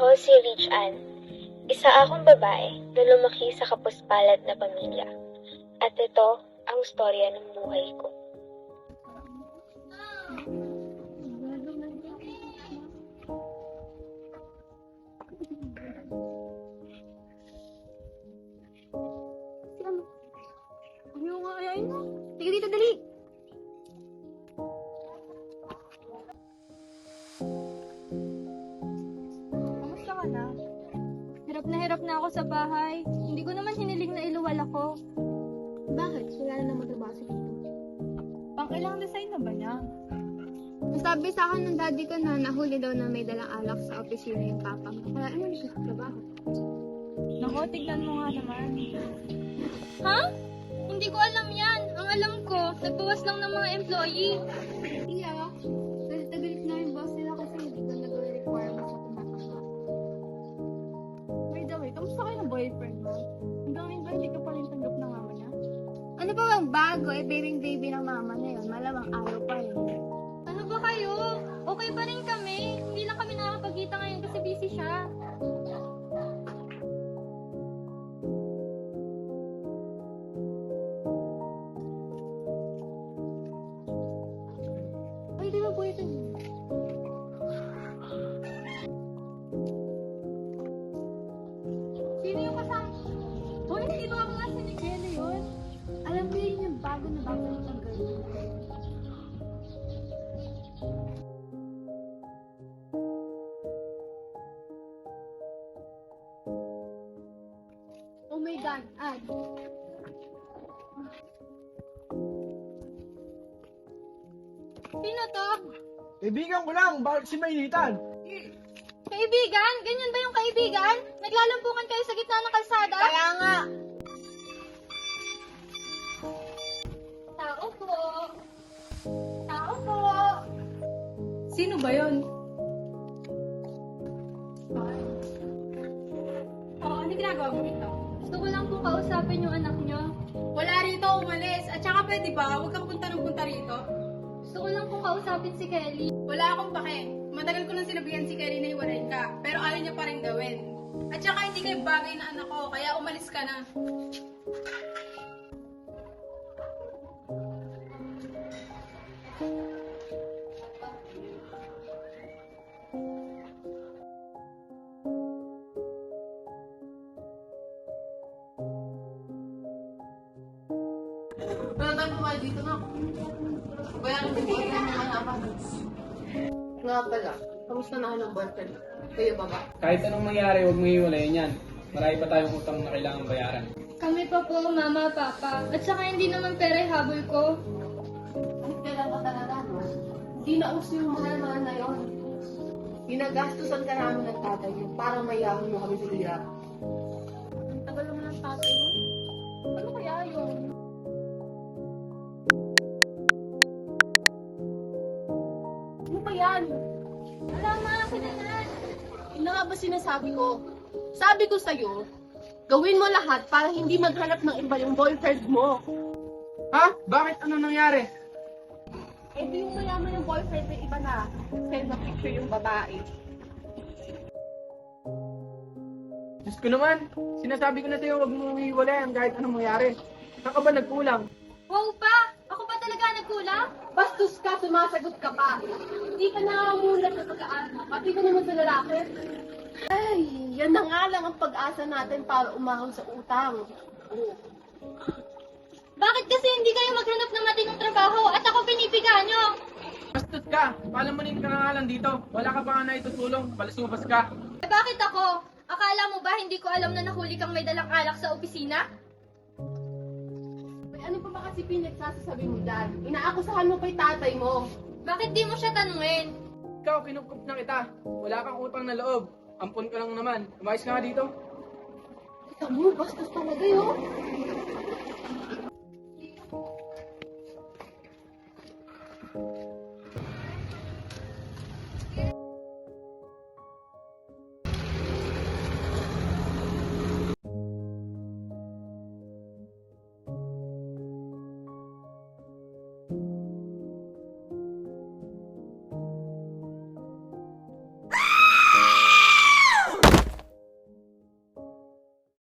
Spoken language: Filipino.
Ako si Rich Ann. Isa akong babae na lumaki sa kapuspalad na pamilya. At ito ang storya ng buhay ko. Ano nga ayayin mo? Tiga dito, dali! Kamusta ka na? Hirap na ako sa bahay. Hindi ko naman hiniling na iluwal ako. Bakit? Wala na naman nabasa dito. Pang-ilang design na ba niya? Nasabi sa akin ng daddy ko na nahuli daw na may dalang alak sa opisina yung papa mo. Kaya ano siya sa trabaho? Naku, tignan mo nga naman. Ha? Hindi ko alam yan. Ang alam ko, nagbawas lang ng mga employee. Iya. Galit na galit na yung boss nila kasi hindi ko nag-require mo sa tumatanda. By the way, kamusta kayo ng boyfriend mo? Hanggang ngayon ba hindi ka pa rin tanggap ng mama niya? Ano ba bang bago? Eh, baby ng mama na yun. Malamang araw pa yun. Ano ba kayo? Okay pa rin kami. Hindi lang kami nakakapagkita ngayon kasi busy siya. Ay, di ba boyfriend mo? Sino yung kasama? Hoy, sino ako nga si Nikele yun? Alam mo yun yung bago na girlfriend. Oh my God, Ad. Sino to? Kaibigan ko lang, bakit si Mainitan? Kaibigan? Ganyan ba yung kaibigan? Naglalampungan kayo sa gitna ng kalsada? Kaya nga. Tao po. Tao po. Sino ba yun? Ano ginagawa mo rito? Gusto ko lang pong kausapin yung anak nyo. Wala rito, umalis. At saka pwede ba, huwag kang punta ng punta rito. Gusto ko lang pong kausapin si Kelly. Wala akong pake. Matagal ko nang sinabihan si Kelly na hiwalayin ka, pero ayaw niya pa rin gawin. At saka hindi kayo bagay na anak ko, kaya umalis ka na. Wala tayong kumain dito na. Bayaran din mo yung mga naman. Nga pala, kamusta na ng boyfriend? Kayo ba ba? Kahit anong mangyari, huwag mo hiwalayin yan. Marami pa tayong utang na kailangan bayaran. Kami pa po, mama, papa. At saka hindi naman pera yung habol ko. Kailan ka talaga, no? Di na uso yung mahal-mahal na yun. Ginagastusan ka namin ng tatay mo para mayaman mo kami sa hirap. Ang tagal naman ng tatay mo. Ano kaya yun? Ano ba yan? Wala, ma, kinanan. Ano nga ba sinasabi ko? Sabi ko sa'yo, gawin mo lahat para hindi maghanap ng iba yung boyfriend mo. Ha? Bakit? Ano nangyari? Eh di yung mayaman yung boyfriend may iba na. Send na picture yung babae. Diyos ko naman, sinasabi ko na sa'yo, huwag mo hiwalayan kahit anong mangyari. Saan ka ba nagkulang? Wow pa! Ako pa talaga nagkulang? Bastos ka, sumasagot ka pa. Hindi ka nakamulat sa pag-aaral. Pati ka naman sa lalaki. Ay, yan na nga lang ang pag-asa natin para umahon sa utang. Bakit kasi hindi kayo maghanap ng matinong trabaho at ako pinipiga nyo? Bastos ka! Palamanin ka nga lang dito. Wala ka pa nga na itutulong. Palasubas ka. Eh bakit ako? Akala mo ba hindi ko alam na nahuli kang may dalang alak sa opisina? Ay, ano pa ba kasi pinagsasasabi mo dyan? Inaakusahan mo kay tatay mo. Bakit di mo siya tanungin? Ikaw, kinukup na kita. Wala kang utang na loob. Ampun ka lang naman. Umayos ka nga dito. Ikaw mo, bastos talaga yun.